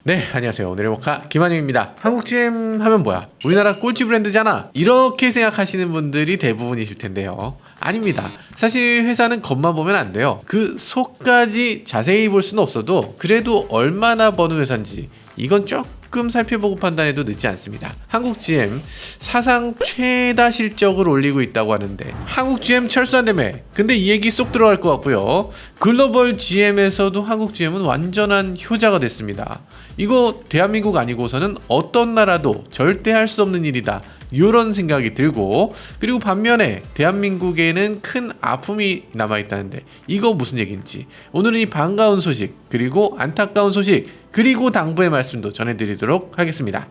네, 안녕하세요. 오늘의 모카 김한영입니다. 한국 GM 하면 뭐야? 우리나라 꼴찌 브랜드잖아. 이렇게 생각하시는 분들이 대부분이실 텐데요. 아닙니다. 사실 회사는 겉만 보면 안 돼요. 그 속까지 자세히 볼 수는 없어도 그래도 얼마나 버는 회사인지 이건 조금 살펴보고 판단해도 늦지 않습니다. 한국 GM 사상 최다 실적을 올리고 있다고 하는데 한국 GM 철수한다며. 근데 이 얘기 쏙 들어갈 것 같고요. 글로벌 GM에서도 한국 GM은 완전한 효자가 됐습니다. 이거 대한민국 아니고서는 어떤 나라도 절대 할 수 없는 일이다. 이런 생각이 들고, 그리고 반면에 대한민국에는 큰 아픔이 남아있다는데 이거 무슨 얘기인지 오늘은 이 반가운 소식 그리고 안타까운 소식 그리고 당부의 말씀도 전해드리도록 하겠습니다.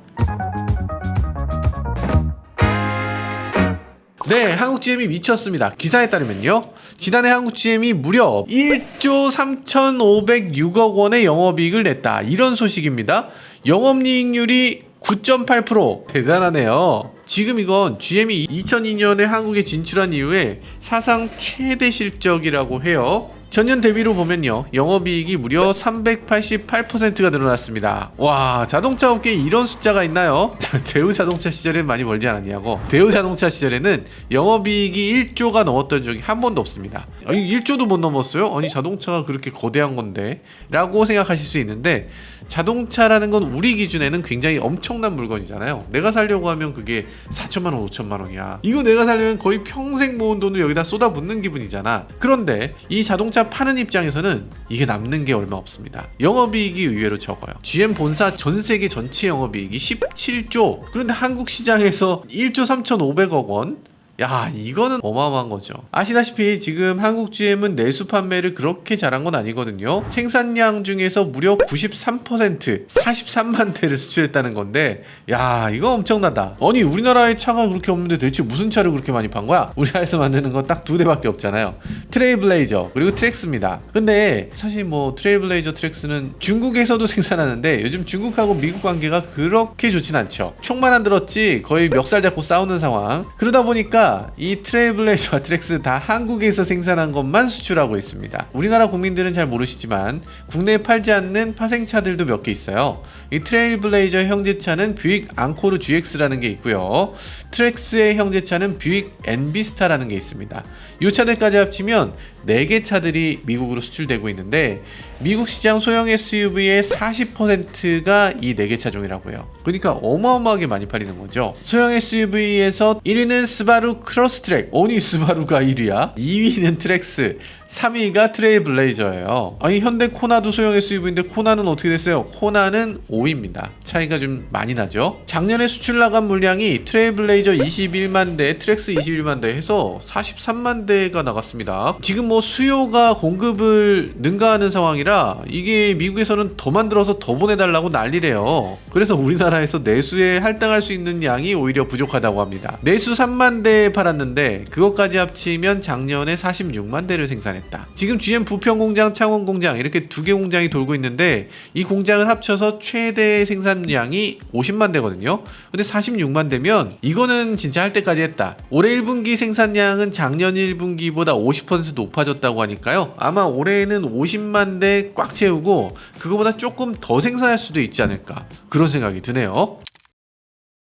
네, 한국 GM이 미쳤습니다. 기사에 따르면요, 지난해 한국 GM이 무려 1조 3,506억 원의 영업이익을 냈다. 이런 소식입니다. 영업이익률이 9.8%. 대단하네요. 지금 이건 GM이 2002년에 한국에 진출한 이후에 사상 최대 실적이라고 해요. 전년 대비로 보면요, 영업이익이 무려 388%가 늘어났습니다. 와, 자동차 업계에 이런 숫자가 있나요? 대우자동차 시절엔 많이 벌지 않았냐고. 대우자동차 시절에는 영업이익이 1조가 넘었던 적이 한 번도 없습니다. 아니, 1조도 못 넘었어요? 아니, 자동차가 그렇게 거대한 건데? 라고 생각하실 수 있는데, 자동차라는 건 우리 기준에는 굉장히 엄청난 물건이잖아요. 내가 살려고 하면 그게 4천만 원, 5천만 원이야. 이거 내가 살려면 거의 평생 모은 돈을 여기다 쏟아붓는 기분이잖아. 그런데 이 자동차 파는 입장에서는 이게 남는 게 얼마 없습니다. 영업이익이 의외로 적어요. GM 본사 전 세계 전체 영업이익이 17조. 그런데 한국 시장에서 1조 3,500억 원? 야, 이거는 어마어마한 거죠. 아시다시피 지금 한국 GM은 내수 판매를 그렇게 잘한 건 아니거든요. 생산량 중에서 무려 93%, 43만 대를 수출했다는 건데, 야, 이거 엄청나다. 아니, 우리나라에 차가 그렇게 없는데 대체 무슨 차를 그렇게 많이 판 거야? 우리나라에서 만드는 건 딱 2대밖에 없잖아요. 트레일블레이저 그리고 트랙스입니다. 근데 사실 뭐 트레일블레이저, 트랙스는 중국에서도 생산하는데 요즘 중국하고 미국 관계가 그렇게 좋진 않죠. 총만 안 들었지 거의 멱살 잡고 싸우는 상황. 그러다 보니까 이 트레일블레이저와 트랙스 다 한국에서 생산한 것만 수출하고 있습니다. 우리나라 국민들은 잘 모르시지만 국내에 팔지 않는 파생차들도 몇 개 있어요. 이 트레일블레이저 형제차는 뷰익 앙코르 GX라는 게 있고요. 트랙스의 형제차는 뷰익 엔비스타라는 게 있습니다. 이 차들까지 합치면 4개 차들이 미국으로 수출되고 있는데 미국 시장 소형 SUV의 40%가 이 4개 차종이라고 해요. 그러니까 어마어마하게 많이 팔리는 거죠. 소형 SUV에서 1위는 스바루 크로스트랙. 아니, 스바루가 1위야? 2위는 트랙스, 3위가 트레일블레이저예요. 아니, 현대 코나도 소형 SUV인데 코나는 어떻게 됐어요? 코나는 5위입니다. 차이가 좀 많이 나죠. 작년에 수출 나간 물량이 트레일블레이저 21만 대, 트랙스 21만 대 해서 43만 대가 나갔습니다. 지금 뭐 수요가 공급을 능가하는 상황이라 이게 미국에서는 더 만들어서 더 보내달라고 난리래요. 그래서 우리나라에서 내수에 할당할 수 있는 양이 오히려 부족하다고 합니다. 내수 3만 대 팔았는데 그것까지 합치면 작년에 46만 대를 생산했다. 지금 GM 부평 공장, 창원 공장 이렇게 2개 공장이 돌고 있는데 이 공장을 합쳐서 최대 생산량이 50만 대거든요. 근데 46만 대면 이거는 진짜 할 때까지 했다. 올해 1분기 생산량은 작년 1분기보다 50% 높아졌다고 하니까요. 아마 올해는 50만 대 꽉 채우고 그거보다 조금 더 생산할 수도 있지 않을까, 그런 생각이 드네요.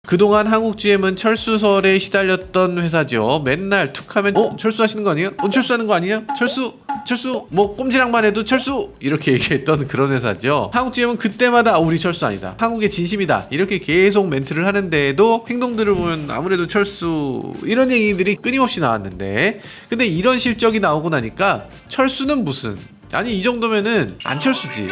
그동안 한국 GM은 철수설에 시달렸던 회사죠. 맨날 툭하면 철수하시는 거 아니에요? 철수하는 거 아니에요? 철수 뭐 꼼지락만 해도 철수 이렇게 얘기했던 그런 회사죠. 한국 GM은 그때마다 우리 철수 아니다, 한국의 진심이다 이렇게 계속 멘트를 하는데도 행동들을 보면 아무래도 철수 이런 얘기들이 끊임없이 나왔는데, 근데 이런 실적이 나오고 나니까 철수는 무슨, 아니 이 정도면은 안 철수지.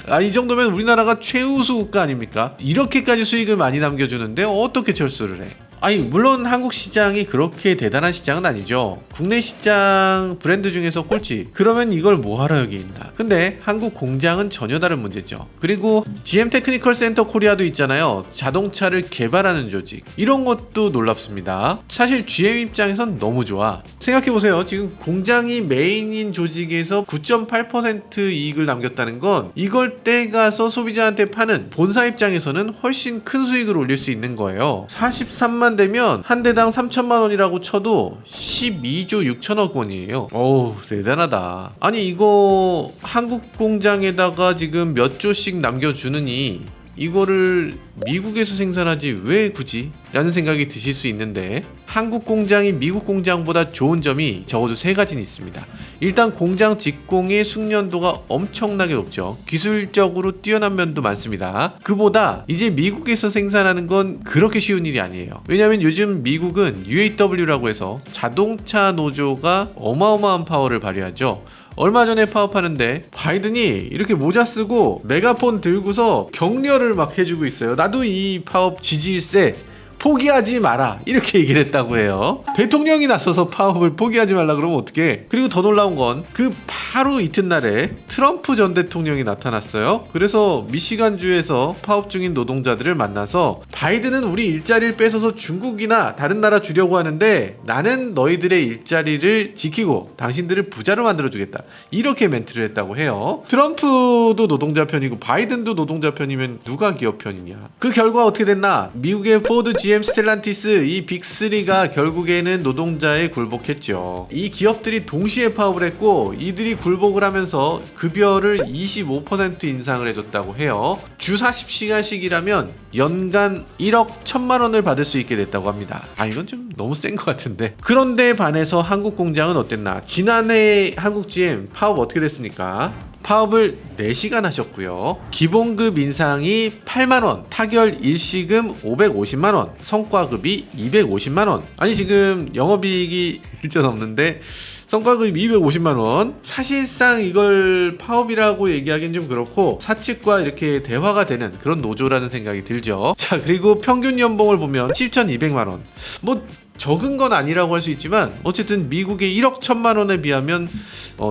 아니 이 정도면 우리나라가 최우수 국가 아닙니까? 이렇게까지 수익을 많이 남겨주는데 어떻게 철수를 해? 아니 물론 한국 시장이 그렇게 대단한 시장은 아니죠. 국내 시장 브랜드 중에서 꼴찌. 그러면 이걸 뭐하러 여기 있나. 근데 한국 공장은 전혀 다른 문제죠. 그리고 GM 테크니컬 센터 코리아도 있잖아요. 자동차를 개발하는 조직. 이런 것도 놀랍습니다. 사실 GM 입장에선 너무 좋아. 생각해보세요. 지금 공장이 메인인 조직에서 9.8% 이익을 남겼다는 건 이걸 떼가서 소비자한테 파는 본사 입장에서는 훨씬 큰 수익을 올릴 수 있는 거예요. 43만 돈만 되면 한 대당 3천만 원이라고 쳐도 12조 6천억 원이에요. 어우, 대단하다. 아니 이거 한국 공장에다가 지금 몇 조씩 남겨주느니 이거를 미국에서 생산하지 왜 굳이? 라는 생각이 드실 수 있는데, 한국 공장이 미국 공장보다 좋은 점이 적어도 세 가지는 있습니다. 일단 공장 직공의 숙련도가 엄청나게 높죠. 기술적으로 뛰어난 면도 많습니다. 그보다 이제 미국에서 생산하는 건 그렇게 쉬운 일이 아니에요. 왜냐하면 요즘 미국은 UAW라고 해서 자동차 노조가 어마어마한 파워를 발휘하죠. 얼마 전에 파업하는데 바이든이 이렇게 모자 쓰고 메가폰 들고서 격려를 막 해주고 있어요. 나도 이 파업 지지일세, 포기하지 마라, 이렇게 얘기를 했다고 해요. 대통령이 나서서 파업을 포기하지 말라 그러면 어떡해. 그리고 더 놀라운 건 그 바로 이튿날에 트럼프 전 대통령이 나타났어요. 그래서 미시간주에서 파업 중인 노동자들을 만나서 바이든은 우리 일자리를 뺏어서 중국이나 다른 나라 주려고 하는데 나는 너희들의 일자리를 지키고 당신들을 부자로 만들어주겠다, 이렇게 멘트를 했다고 해요. 트럼프도 노동자 편이고 바이든도 노동자 편이면 누가 기업 편이냐. 그 결과 어떻게 됐나? 미국의 포드, GM, 스텔란티스 이 빅3가 결국에는 노동자에 굴복했죠. 이 기업들이 동시에 파업을 했고 이들이 굴복을 하면서 급여를 25% 인상을 해줬다고 해요. 주 40시간씩이라면 연간 1억 1천만 원을 받을 수 있게 됐다고 합니다. 아, 이건 좀 너무 센 것 같은데. 그런데 반해서 한국 공장은 어땠나? 지난해 한국 GM 파업 어떻게 됐습니까? 파업을 4시간 하셨고요. 기본급 인상이 8만원, 타결 일시금 550만원, 성과급이 250만원. 아니 지금 영업이익이 1전 없는데 성과급이 250만원. 사실상 이걸 파업이라고 얘기하기는 좀 그렇고 사측과 이렇게 대화가 되는 그런 노조라는 생각이 들죠. 자, 그리고 평균 연봉을 보면 7,200만원. 뭐 적은 건 아니라고 할 수 있지만 어쨌든 미국의 1억 1천만 원에 비하면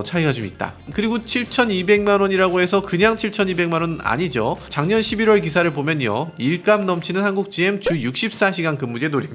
차이가 좀 있다. 그리고 7,200만 원이라고 해서 그냥 7,200만 원은 아니죠. 작년 11월 기사를 보면요, 일감 넘치는 한국 GM 주 64시간 근무제 돌입.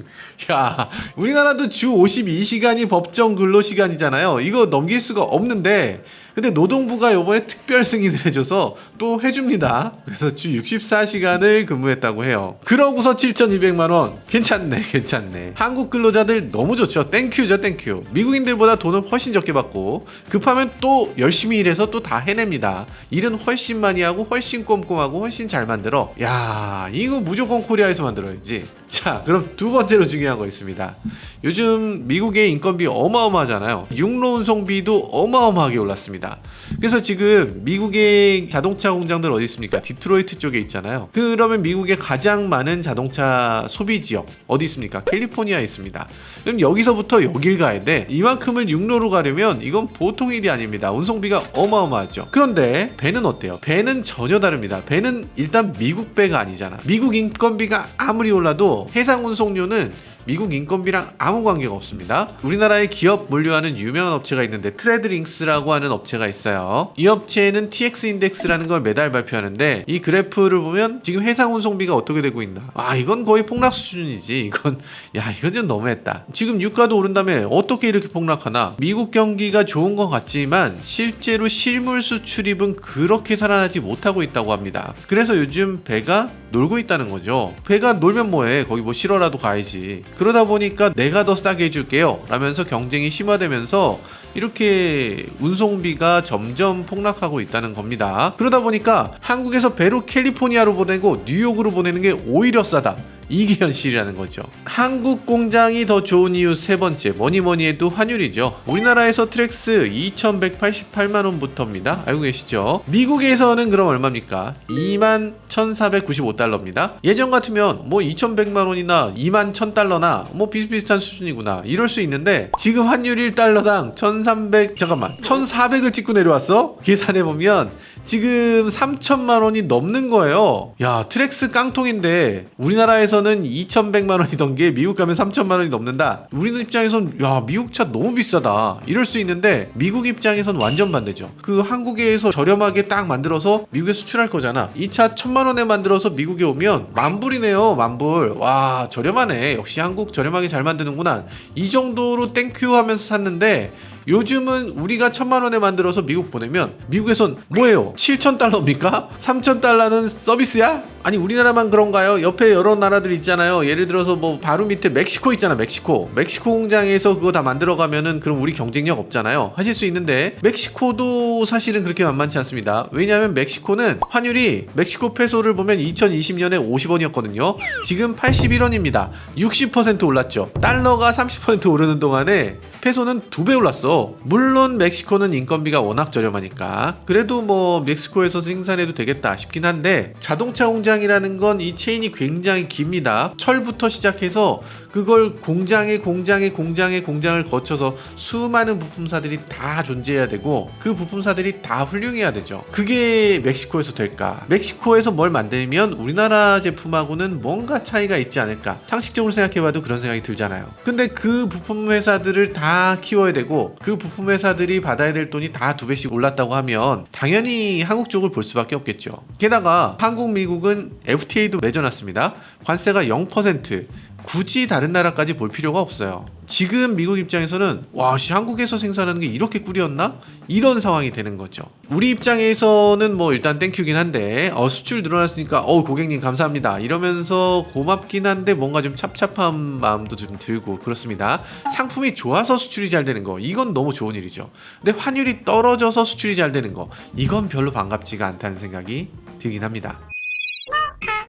야, 우리나라도 주 52시간이 법정 근로시간이잖아요. 이거 넘길 수가 없는데 근데 노동부가 이번에 특별 승인을 해줘서 또 해줍니다. 그래서 주 64시간을 근무했다고 해요. 그러고서 7,200만 원. 괜찮네, 괜찮네. 한국 근로자들 너무 좋죠. 땡큐죠, 땡큐. 미국인들보다 돈은 훨씬 적게 받고 급하면 또 열심히 일해서 또 다 해냅니다. 일은 훨씬 많이 하고 훨씬 꼼꼼하고 훨씬 잘 만들어. 야, 이거 무조건 코리아에서 만들어야지. 자, 그럼 두 번째로 중요한 거 있습니다. 요즘 미국의 인건비 어마어마하잖아요. 육로 운송비도 어마어마하게 올랐습니다. 그래서 지금 미국의 자동차 공장들 어디 있습니까? 디트로이트 쪽에 있잖아요. 그러면 미국의 가장 많은 자동차 소비 지역 어디 있습니까? 캘리포니아에 있습니다. 그럼 여기서부터 여길 가야 돼. 이만큼을 육로로 가려면 이건 보통 일이 아닙니다. 운송비가 어마어마하죠. 그런데 배는 어때요? 배는 전혀 다릅니다. 배는 일단 미국 배가 아니잖아. 미국 인건비가 아무리 올라도 해상 운송료는 미국 인건비랑 아무 관계가 없습니다. 우리나라의 기업 물류하는 유명한 업체가 있는데 트레드링스라고 하는 업체가 있어요. 이 업체는 TX 인덱스라는 걸 매달 발표하는데 이 그래프를 보면 지금 해상 운송비가 어떻게 되고 있나? 아, 이건 거의 폭락 수준이지. 이건 좀 너무했다. 지금 유가도 오른다며 어떻게 이렇게 폭락하나? 미국 경기가 좋은 것 같지만 실제로 실물 수출입은 그렇게 살아나지 못하고 있다고 합니다. 그래서 요즘 배가 놀고 있다는 거죠. 배가 놀면 뭐해? 거기 뭐 실어라도 가야지. 그러다 보니까 내가 더 싸게 해줄게요 라면서 경쟁이 심화되면서 이렇게 운송비가 점점 폭락하고 있다는 겁니다. 그러다 보니까 한국에서 배로 캘리포니아로 보내고 뉴욕으로 보내는 게 오히려 싸다. 이게 현실이라는 거죠. 한국 공장이 더 좋은 이유 세 번째, 뭐니 해도 환율이죠. 우리나라에서 트랙스 2,188만원부터입니다. 알고 계시죠? 미국에서는 그럼 얼마입니까? 21,495달러입니다. 예전 같으면 뭐 2,100만원이나 21,000달러나 뭐 비슷비슷한 수준이구나 이럴 수 있는데 지금 환율 1달러당 1,400을 찍고 내려왔어? 계산해보면 지금 3천만 원이 넘는 거예요. 야, 트랙스 깡통인데 우리나라에서는 2,100만 원이던 게 미국 가면 3천만 원이 넘는다. 우리 입장에선 야, 미국 차 너무 비싸다 이럴 수 있는데 미국 입장에선 완전 반대죠. 그 한국에서 저렴하게 딱 만들어서 미국에 수출할 거잖아. 이 차 1,000만 원에 만들어서 미국에 오면 만불이네요. 만불. 와, 저렴하네. 역시 한국 저렴하게 잘 만드는구나. 이 정도로 땡큐 하면서 샀는데 요즘은 우리가 1,000만 원에 만들어서 미국 보내면 미국에선 뭐예요? 7,000달러입니까? 3,000달러는 서비스야? 아니 우리나라만 그런가요? 옆에 여러 나라들 있잖아요. 예를 들어서 뭐 바로 밑에 멕시코 있잖아. 멕시코 공장에서 그거 다 만들어가면은 그럼 우리 경쟁력 없잖아요. 하실 수 있는데 멕시코도 사실은 그렇게 만만치 않습니다. 왜냐하면 멕시코는 환율이 멕시코 페소를 보면 2020년에 50원이었거든요. 지금 81원입니다. 60% 올랐죠. 달러가 30% 오르는 동안에 페소는 2배 올랐어. 물론 멕시코는 인건비가 워낙 저렴하니까 그래도 뭐 멕시코에서 생산해도 되겠다 싶긴 한데, 자동차 공장이라는 건 이 체인이 굉장히 깁니다. 철부터 시작해서 그걸 공장을 거쳐서 수많은 부품사들이 다 존재해야 되고 그 부품사들이 다 훌륭해야 되죠. 그게 멕시코에서 될까? 멕시코에서 뭘 만들면 우리나라 제품하고는 뭔가 차이가 있지 않을까? 상식적으로 생각해봐도 그런 생각이 들잖아요. 근데 그 부품 회사들을 다 키워야 되고 그 부품 회사들이 받아야 될 돈이 다 2배씩 올랐다고 하면 당연히 한국 쪽을 볼 수밖에 없겠죠. 게다가 한국, 미국은 FTA도 맺어놨습니다. 관세가 0%. 굳이 다른 나라까지 볼 필요가 없어요. 지금 미국 입장에서는 한국에서 생산하는 게 이렇게 꿀이었나? 이런 상황이 되는 거죠. 우리 입장에서는 뭐 일단 땡큐긴 한데 수출 늘어났으니까 고객님 감사합니다 이러면서 고맙긴 한데 뭔가 좀 찹찹한 마음도 좀 들고 그렇습니다. 상품이 좋아서 수출이 잘 되는 거, 이건 너무 좋은 일이죠. 근데 환율이 떨어져서 수출이 잘 되는 거, 이건 별로 반갑지가 않다는 생각이 들긴 합니다.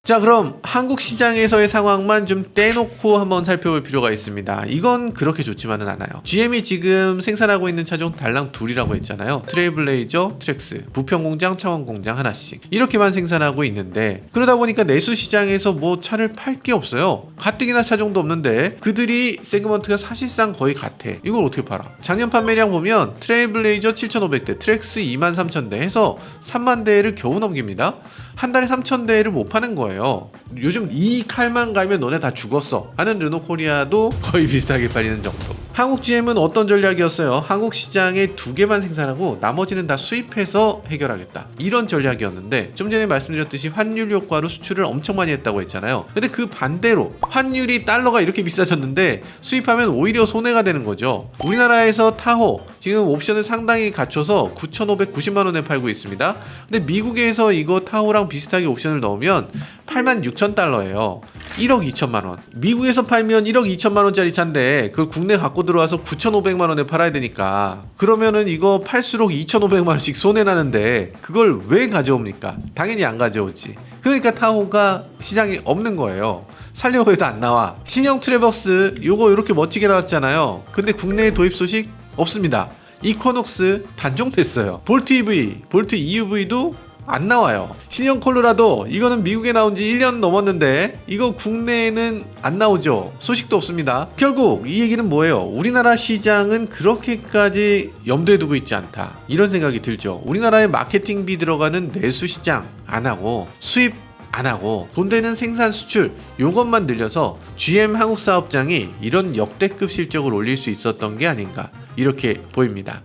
자, 그럼 한국 시장에서의 상황만 좀 떼놓고 한번 살펴볼 필요가 있습니다. 이건 그렇게 좋지만은 않아요. GM이 지금 생산하고 있는 차종 달랑 둘이라고 했잖아요. 트레일블레이저, 트랙스, 부평공장, 창원공장 하나씩 이렇게만 생산하고 있는데, 그러다 보니까 내수 시장에서 뭐 차를 팔 게 없어요. 가뜩이나 차종도 없는데 그들이 세그먼트가 사실상 거의 같아. 이걸 어떻게 팔아? 작년 판매량 보면 트레일블레이저 7,500대, 트랙스 23,000대 해서 3만 대를 겨우 넘깁니다. 한 달에 3,000대를 못 파는 거예요. 요즘 이 칼만 가면 너네 다 죽었어 하는 르노코리아도 거의 비슷하게 팔리는 정도. 한국 GM은 어떤 전략이었어요? 한국 시장에 2개만 생산하고 나머지는 다 수입해서 해결하겠다, 이런 전략이었는데, 좀 전에 말씀드렸듯이 환율 효과로 수출을 엄청 많이 했다고 했잖아요. 근데 그 반대로 환율이 달러가 이렇게 비싸졌는데 수입하면 오히려 손해가 되는 거죠. 우리나라에서 타호 지금 옵션을 상당히 갖춰서 9,590만원에 팔고 있습니다. 근데 미국에서 이거 타호랑 비슷하게 옵션을 넣으면 86,000달러예요. 1억 2천만원. 미국에서 팔면 1억 2천만원짜리 차인데 그걸 국내 갖고 들어와서 9,500만원에 팔아야 되니까, 그러면은 이거 팔수록 2,500만원씩 손해나는데 그걸 왜 가져옵니까? 당연히 안 가져오지. 그러니까 타호가 시장에 없는 거예요. 살려고 해도 안 나와. 신형 트래버스 요거 이렇게 멋지게 나왔잖아요. 근데 국내에 도입 소식 없습니다. 이코녹스 단종됐어요. 볼트 EV, 볼트 EUV도 안 나와요. 신형 콜로라도 이거는 미국에 나온 지 1년 넘었는데 이거 국내에는 안 나오죠. 소식도 없습니다. 결국 이 얘기는 뭐예요? 우리나라 시장은 그렇게까지 염두에 두고 있지 않다, 이런 생각이 들죠. 우리나라에 마케팅비 들어가는 내수 시장 안 하고 수입 안 하고 돈 되는 생산 수출 요것만 늘려서 GM 한국 사업장이 이런 역대급 실적을 올릴 수 있었던 게 아닌가, 이렇게 보입니다.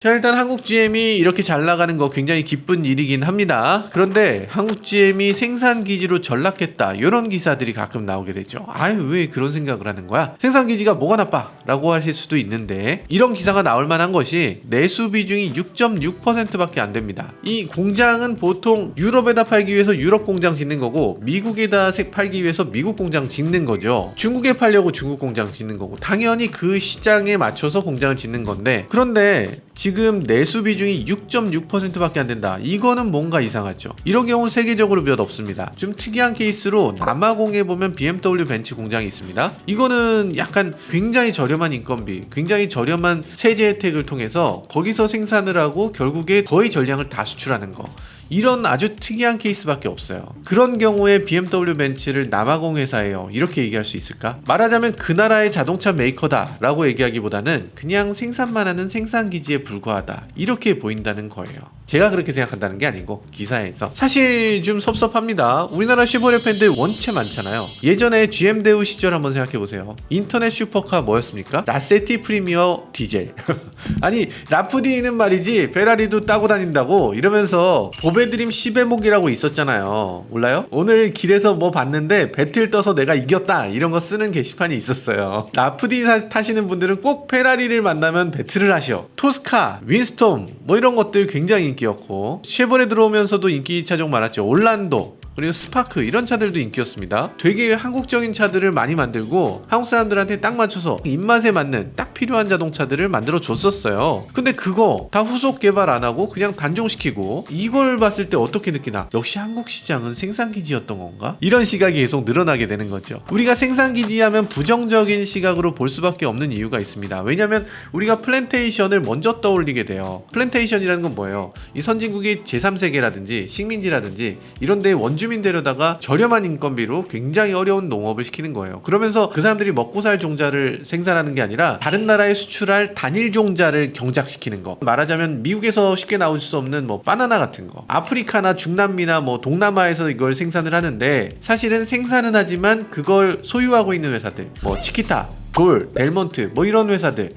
자, 일단 한국 GM이 이렇게 잘 나가는 거 굉장히 기쁜 일이긴 합니다. 그런데 한국 GM이 생산 기지로 전락했다, 이런 기사들이 가끔 나오게 되죠. 왜 그런 생각을 하는 거야? 생산 기지가 뭐가 나빠? 라고 하실 수도 있는데, 이런 기사가 나올 만한 것이 내수 비중이 6.6%밖에 안 됩니다. 이 공장은 보통 유럽에다 팔기 위해서 유럽 공장 짓는 거고 미국에다 팔기 위해서 미국 공장 짓는 거죠. 중국에 팔려고 중국 공장 짓는 거고 당연히 그 시장에 맞춰서 공장을 짓는 건데, 그런데 지금 내수 비중이 6.6%밖에 안 된다. 이거는 뭔가 이상하죠. 이런 경우는 세계적으로 몇 없습니다. 좀 특이한 케이스로 남아공에 보면 BMW 벤츠 공장이 있습니다. 이거는 약간 굉장히 저렴한 인건비, 굉장히 저렴한 세제 혜택을 통해서 거기서 생산을 하고 결국에 거의 전량을 다 수출하는 거. 이런 아주 특이한 케이스밖에 없어요. 그런 경우에 BMW 벤츠를 남아공 회사예요, 이렇게 얘기할 수 있을까? 말하자면 그 나라의 자동차 메이커다 라고 얘기하기보다는 그냥 생산만 하는 생산기지에 불과하다, 이렇게 보인다는 거예요. 제가 그렇게 생각한다는 게 아니고 기사에서. 사실 좀 섭섭합니다. 우리나라 쉐보레 팬들 원체 많잖아요. 예전에 GM 대우 시절 한번 생각해보세요. 인터넷 슈퍼카 뭐였습니까? 라세티 프리미어 디젤. 아니 라푸디는 말이지 페라리도 따고 다닌다고 이러면서 보배드림 10회목이라고 있었잖아요. 몰라요? 오늘 길에서 뭐 봤는데 배틀 떠서 내가 이겼다 이런 거 쓰는 게시판이 있었어요. 라푸디 타시는 분들은 꼭 페라리를 만나면 배틀을 하셔. 토스카, 윈스톰 뭐 이런 것들 굉장히 인기였고, 쉐보레 들어오면서도 인기 차종 많았죠. 올란도 그리고 스파크 이런 차들도 인기였습니다. 되게 한국적인 차들을 많이 만들고 한국 사람들한테 딱 맞춰서 입맛에 맞는 딱 필요한 자동차들을 만들어 줬었어요. 근데 그거 다 후속 개발 안 하고 그냥 단종시키고, 이걸 봤을 때 어떻게 느끼나? 역시 한국 시장은 생산기지였던 건가? 이런 시각이 계속 늘어나게 되는 거죠. 우리가 생산기지 하면 부정적인 시각으로 볼 수밖에 없는 이유가 있습니다. 왜냐면 우리가 플랜테이션을 먼저 떠올리게 돼요. 플랜테이션이라는 건 뭐예요? 이 선진국이 제3세계라든지 식민지라든지 이런 데 원주민 데려다가 저렴한 인건비로 굉장히 어려운 농업을 시키는 거예요. 그러면서 그 사람들이 먹고 살 종자를 생산하는 게 아니라 다른 나라에 수출할 단일 종자를 경작시키는 거. 말하자면 미국에서 쉽게 나올 수 없는 뭐 바나나 같은 거, 아프리카나 중남미나 뭐 동남아에서 이걸 생산을 하는데, 사실은 생산은 하지만 그걸 소유하고 있는 회사들, 뭐 치키타, 돌, 델몬트 뭐 이런 회사들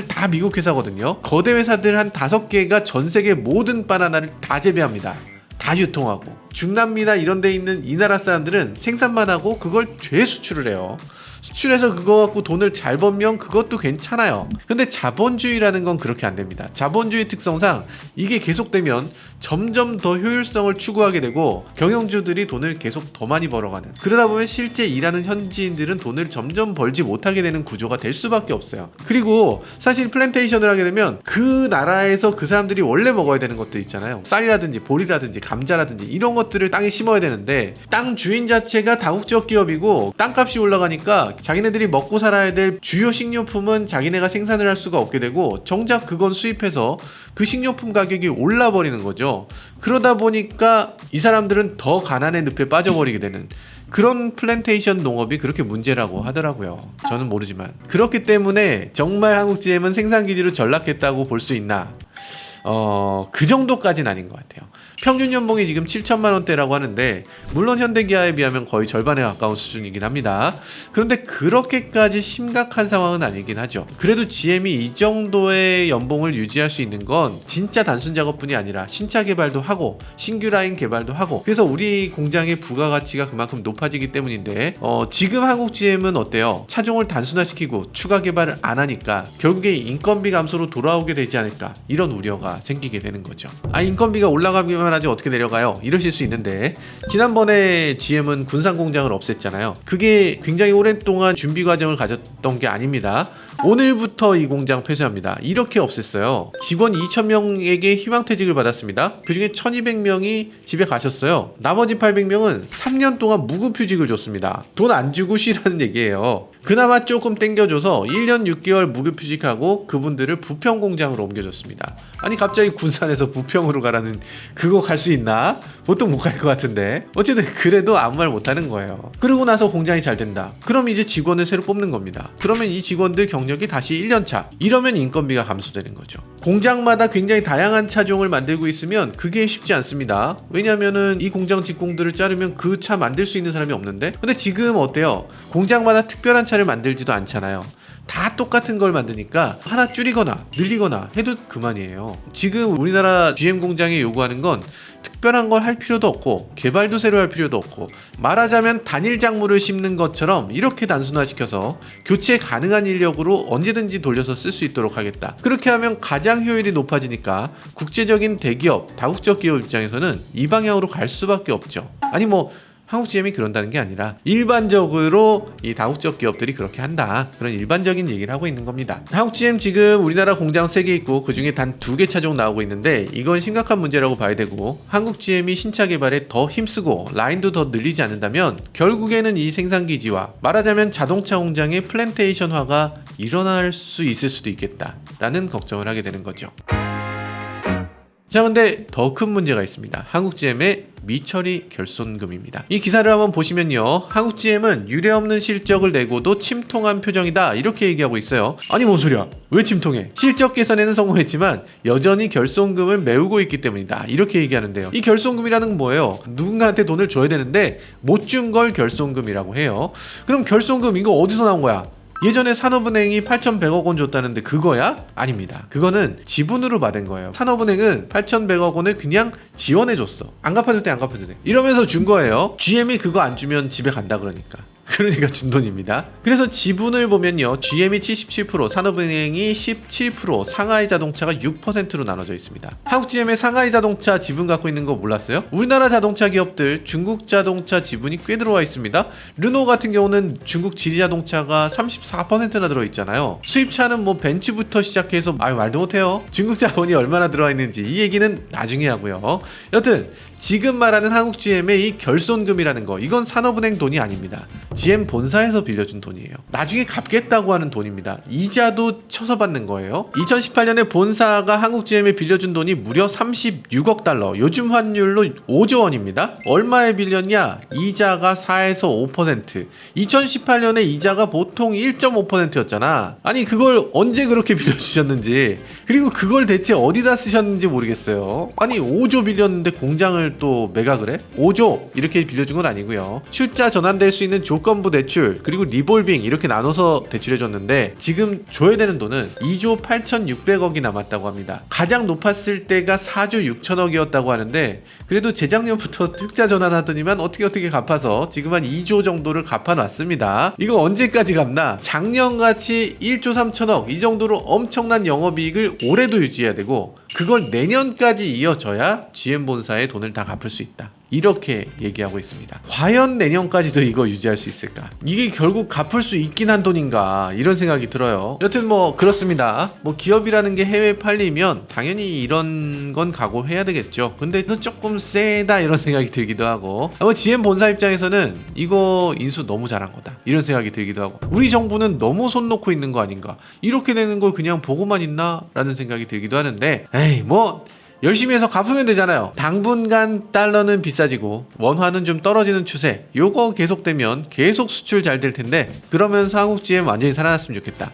다 미국 회사거든요. 거대 회사들 한 5개가 전 세계 모든 바나나를 다 재배합니다. 다 유통하고. 중남미나 이런 데 있는 이 나라 사람들은 생산만 하고 그걸 죄수출을 해요. 수출해서 그거 갖고 돈을 잘 벌면 그것도 괜찮아요. 근데 자본주의라는 건 그렇게 안 됩니다. 자본주의 특성상 이게 계속되면 점점 더 효율성을 추구하게 되고 경영주들이 돈을 계속 더 많이 벌어가는, 그러다 보면 실제 일하는 현지인들은 돈을 점점 벌지 못하게 되는 구조가 될 수밖에 없어요. 그리고 사실 플랜테이션을 하게 되면 그 나라에서 그 사람들이 원래 먹어야 되는 것들 있잖아요. 쌀이라든지 보리라든지 감자라든지 이런 것들을 땅에 심어야 되는데, 땅 주인 자체가 다국적 기업이고 땅값이 올라가니까 자기네들이 먹고 살아야 될 주요 식료품은 자기네가 생산을 할 수가 없게 되고, 정작 그건 수입해서 그 식료품 가격이 올라버리는 거죠. 그러다 보니까 이 사람들은 더 가난의 늪에 빠져버리게 되는 그런 플랜테이션 농업이 그렇게 문제라고 하더라고요. 저는 모르지만. 그렇기 때문에 정말 한국 GM은 생산기지로 전락했다고 볼 수 있나? 그 정도까지는 아닌 것 같아요. 평균 연봉이 지금 7천만 원대라고 하는데, 물론 현대기아에 비하면 거의 절반에 가까운 수준이긴 합니다. 그런데 그렇게까지 심각한 상황은 아니긴 하죠. 그래도 GM이 이 정도의 연봉을 유지할 수 있는 건 진짜 단순 작업뿐이 아니라 신차 개발도 하고 신규 라인 개발도 하고, 그래서 우리 공장의 부가가치가 그만큼 높아지기 때문인데, 지금 한국 GM은 어때요? 차종을 단순화시키고 추가 개발을 안 하니까 결국에 인건비 감소로 돌아오게 되지 않을까, 이런 우려가 생기게 되는 거죠. 인건비가 올라가기만 하지 어떻게 내려가요? 이러실 수 있는데, 지난번에 GM은 군산 공장을 없앴잖아요. 그게 굉장히 오랫동안 준비 과정을 가졌던 게 아닙니다. 오늘부터 이 공장 폐쇄합니다. 이렇게 없앴어요. 직원 2,000명에게 희망퇴직을 받았습니다. 그중에 1,200명이 집에 가셨어요. 나머지 800명은 3년 동안 무급휴직을 줬습니다. 돈 안 주고 쉬라는 얘기예요. 그나마 조금 땡겨줘서 1년 6개월 무급휴직하고 그분들을 부평 공장으로 옮겨줬습니다. 아니 갑자기 군산에서 부평으로 가라는, 그거 갈 수 있나? 보통 못 갈 것 같은데. 어쨌든 그래도 아무 말 못하는 거예요. 그러고 나서 공장이 잘 된다. 그럼 이제 직원을 새로 뽑는 겁니다. 그러면 이 직원들 경력이 다시 1년차. 이러면 인건비가 감소되는 거죠. 공장마다 굉장히 다양한 차종을 만들고 있으면 그게 쉽지 않습니다. 왜냐면은 이 공장 직공들을 자르면 그 차 만들 수 있는 사람이 없는데, 근데 지금 어때요? 공장마다 특별한 차를 만들지도 않잖아요. 다 똑같은 걸 만드니까 하나 줄이거나 늘리거나 해도 그만이에요. 지금 우리나라 GM 공장이 요구하는 건 특별한 걸 할 필요도 없고 개발도 새로 할 필요도 없고, 말하자면 단일 작물을 심는 것처럼 이렇게 단순화시켜서 교체 가능한 인력으로 언제든지 돌려서 쓸 수 있도록 하겠다. 그렇게 하면 가장 효율이 높아지니까 국제적인 대기업, 다국적 기업 입장에서는 이 방향으로 갈 수밖에 없죠. 아니 뭐 한국 GM이 그런다는 게 아니라 일반적으로 이 다국적 기업들이 그렇게 한다, 그런 일반적인 얘기를 하고 있는 겁니다. 한국 GM 지금 우리나라 공장 3개 있고 그 중에 단 2개 차종 나오고 있는데, 이건 심각한 문제라고 봐야 되고, 한국 GM이 신차 개발에 더 힘쓰고 라인도 더 늘리지 않는다면 결국에는 이 생산기지와 말하자면 자동차 공장의 플랜테이션화가 일어날 수 있을 수도 있겠다라는 걱정을 하게 되는 거죠. 자, 근데 더 큰 문제가 있습니다. 한국 GM의 미처리 결손금입니다. 이 기사를 한번 보시면요, 한국 GM은 유례없는 실적을 내고도 침통한 표정이다, 이렇게 얘기하고 있어요. 아니 뭔 소리야? 왜 침통해? 실적 개선에는 성공했지만 여전히 결손금을 메우고 있기 때문이다, 이렇게 얘기하는데요. 이 결손금이라는 건 뭐예요? 누군가한테 돈을 줘야 되는데 못 준 걸 결손금이라고 해요. 그럼 결손금 이거 어디서 나온 거야? 예전에 산업은행이 8,100억 원 줬다는데 그거야? 아닙니다. 그거는 지분으로 받은 거예요. 산업은행은 8,100억 원을 그냥 지원해줬어. 안 갚아도 돼, 안 갚아도 돼. 이러면서 준 거예요. GM이 그거 안 주면 집에 간다 그러니까. 그러니까 준 돈입니다. 그래서 지분을 보면요, GM이 77%, 산업은행이 17%, 상하이자동차가 6%로 나눠져 있습니다. 한국GM의 상하이자동차 지분 갖고 있는 거 몰랐어요? 우리나라 자동차 기업들 중국 자동차 지분이 꽤 들어와 있습니다. 르노 같은 경우는 중국 지리자동차가 34%나 들어있잖아요. 수입차는 뭐 벤츠부터 시작해서 말도 못해요. 중국 자본이 얼마나 들어와 있는지 이 얘기는 나중에 하고요. 여튼 지금 말하는 한국GM의 이 결손금이라는 거, 이건 산업은행 돈이 아닙니다. GM 본사에서 빌려준 돈이에요. 나중에 갚겠다고 하는 돈입니다. 이자도 쳐서 받는 거예요. 2018년에 본사가 한국GM에 빌려준 돈이 무려 36억 달러, 요즘 환율로 5조 원입니다. 얼마에 빌렸냐? 이자가 4에서 5%. 2018년에 이자가 보통 1.5%였잖아. 아니 그걸 언제 그렇게 빌려주셨는지, 그리고 그걸 대체 어디다 쓰셨는지 모르겠어요. 아니 5조 빌렸는데 공장을 또 매각을 해? 5조 이렇게 빌려준 건 아니고요. 출자 전환될 수 있는 조건부 대출 그리고 리볼빙 이렇게 나눠서 대출해줬는데 지금 줘야 되는 돈은 2조 8,600억이 남았다고 합니다. 가장 높았을 때가 4조 6천억이었다고 하는데 그래도 재작년부터 흑자 전환하더니만 어떻게 갚아서 지금 한 2조 정도를 갚아놨습니다. 이거 언제까지 갚나? 작년같이 1조 3천억 이 정도로 엄청난 영업이익을 올해도 유지해야 되고 그걸 내년까지 이어져야 GM 본사의 돈을 다 갚을 수 있다. 이렇게 얘기하고 있습니다. 과연 내년까지도 이거 유지할 수 있을까? 이게 결국 갚을 수 있긴 한 돈인가? 이런 생각이 들어요. 여튼 뭐 그렇습니다. 뭐 기업이라는 게 해외에 팔리면 당연히 이런 건 각오해야 되겠죠. 근데 이건 조금 세다 이런 생각이 들기도 하고 뭐 GM 본사 입장에서는 이거 인수 너무 잘한 거다 이런 생각이 들기도 하고 우리 정부는 너무 손 놓고 있는 거 아닌가? 이렇게 되는 걸 그냥 보고만 있나? 라는 생각이 들기도 하는데 에이 뭐 열심히 해서 갚으면 되잖아요. 당분간 달러는 비싸지고 원화는 좀 떨어지는 추세, 요거 계속되면 계속 수출 잘 될 텐데 그러면서 한국GM 완전히 살아났으면 좋겠다.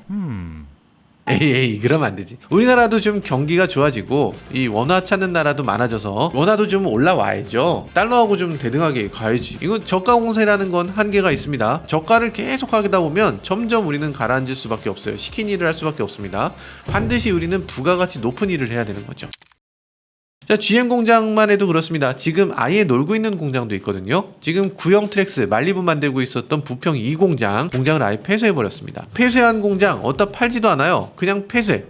에이 그러면 안 되지. 우리나라도 좀 경기가 좋아지고 이 원화 찾는 나라도 많아져서 원화도 좀 올라와야죠. 달러하고 좀 대등하게 가야지. 이건 저가 공세라는 건 한계가 있습니다. 저가를 계속 하다 보면 점점 우리는 가라앉을 수밖에 없어요. 시킨 일을 할 수밖에 없습니다. 반드시 우리는 부가가치 높은 일을 해야 되는 거죠. 자, GM 공장만 해도 그렇습니다. 지금 아예 놀고 있는 공장도 있거든요. 지금 구형 트랙스 말리부 만들고 있었던 부평 2공장을 아예 폐쇄해버렸습니다. 폐쇄한 공장 어디다 팔지도 않아요. 그냥 폐쇄.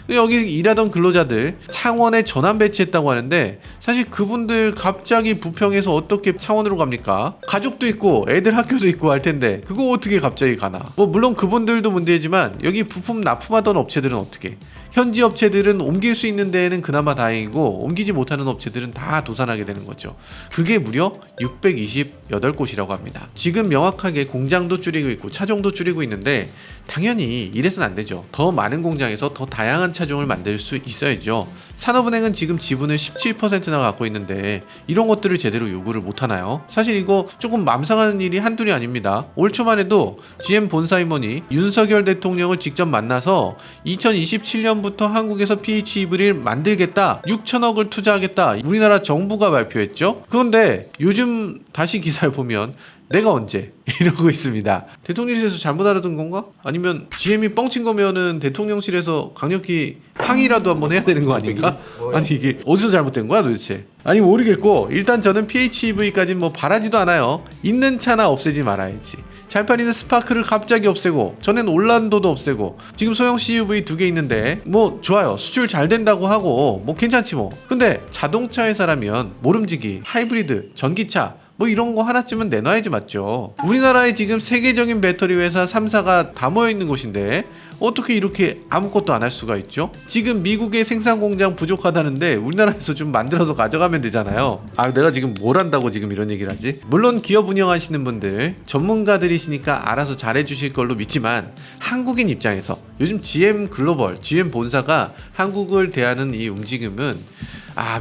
여기 일하던 근로자들 창원에 전환 배치했다고 하는데 사실 그분들 갑자기 부평에서 어떻게 창원으로 갑니까? 가족도 있고 애들 학교도 있고 할 텐데 그거 어떻게 갑자기 가나? 뭐 물론 그분들도 문제지만 여기 부품 납품하던 업체들은 어떻게? 현지 업체들은 옮길 수 있는 데에는 그나마 다행이고 옮기지 못하는 업체들은 다 도산하게 되는 거죠. 그게 무려 628곳이라고 합니다. 지금 명확하게 공장도 줄이고 있고 차종도 줄이고 있는데 당연히 이래서는 안 되죠. 더 많은 공장에서 더 다양한 차종을 만들 수 있어야죠. 산업은행은 지금 지분을 17%나 갖고 있는데 이런 것들을 제대로 요구를 못하나요? 사실 이거 조금 맘상하는 일이 한둘이 아닙니다. 올 초만 해도 GM 본사 임원이 윤석열 대통령을 직접 만나서 2027년부터 한국에서 PHEV를 만들겠다, 6천억을 투자하겠다, 우리나라 정부가 발표했죠. 그런데 요즘 다시 기사를 보면 내가 언제? 이러고 있습니다. 대통령실에서 잘못 알아둔 건가? 아니면 GM이 뻥친 거면은 대통령실에서 강력히 항의라도 한번 해야 되는 거 아닌가? 아니 이게 어디서 잘못된 거야 도대체? 아니 모르겠고 일단 저는 PHEV까지는 뭐 바라지도 않아요. 있는 차나 없애지 말아야지. 잘 팔리는 스파크를 갑자기 없애고 전엔 올란도도 없애고 지금 소형 CUV 2개 있는데 뭐 좋아요. 수출 잘 된다고 하고 뭐 괜찮지 뭐. 근데 자동차 회사라면 모름지기, 하이브리드, 전기차 뭐 이런 거 하나쯤은 내놔야지 맞죠. 우리나라에 지금 세계적인 배터리 회사 3사가 다 모여있는 곳인데 어떻게 이렇게 아무것도 안 할 수가 있죠? 지금 미국의 생산 공장 부족하다는데 우리나라에서 좀 만들어서 가져가면 되잖아요. 아 내가 지금 뭘 한다고 지금 이런 얘기를 하지? 물론 기업 운영하시는 분들 전문가들이시니까 알아서 잘해주실 걸로 믿지만 한국인 입장에서 요즘 GM 글로벌, GM 본사가 한국을 대하는 이 움직임은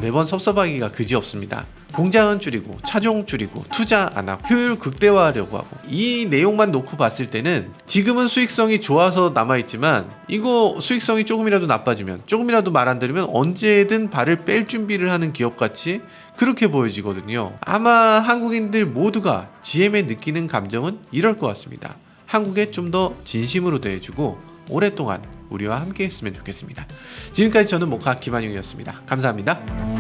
매번 섭섭하기가 그지없습니다. 공장은 줄이고 차종 줄이고 투자 안 하고 효율 극대화하려고 하고 이 내용만 놓고 봤을 때는 지금은 수익성이 좋아서 남아있지만 이거 수익성이 조금이라도 나빠지면 조금이라도 말 안 들으면 언제든 발을 뺄 준비를 하는 기업같이 그렇게 보여지거든요. 아마 한국인들 모두가 GM에 느끼는 감정은 이럴 것 같습니다. 한국에 좀 더 진심으로 대해주고 오랫동안 우리와 함께 했으면 좋겠습니다. 지금까지 저는 모카 김한용이었습니다. 감사합니다.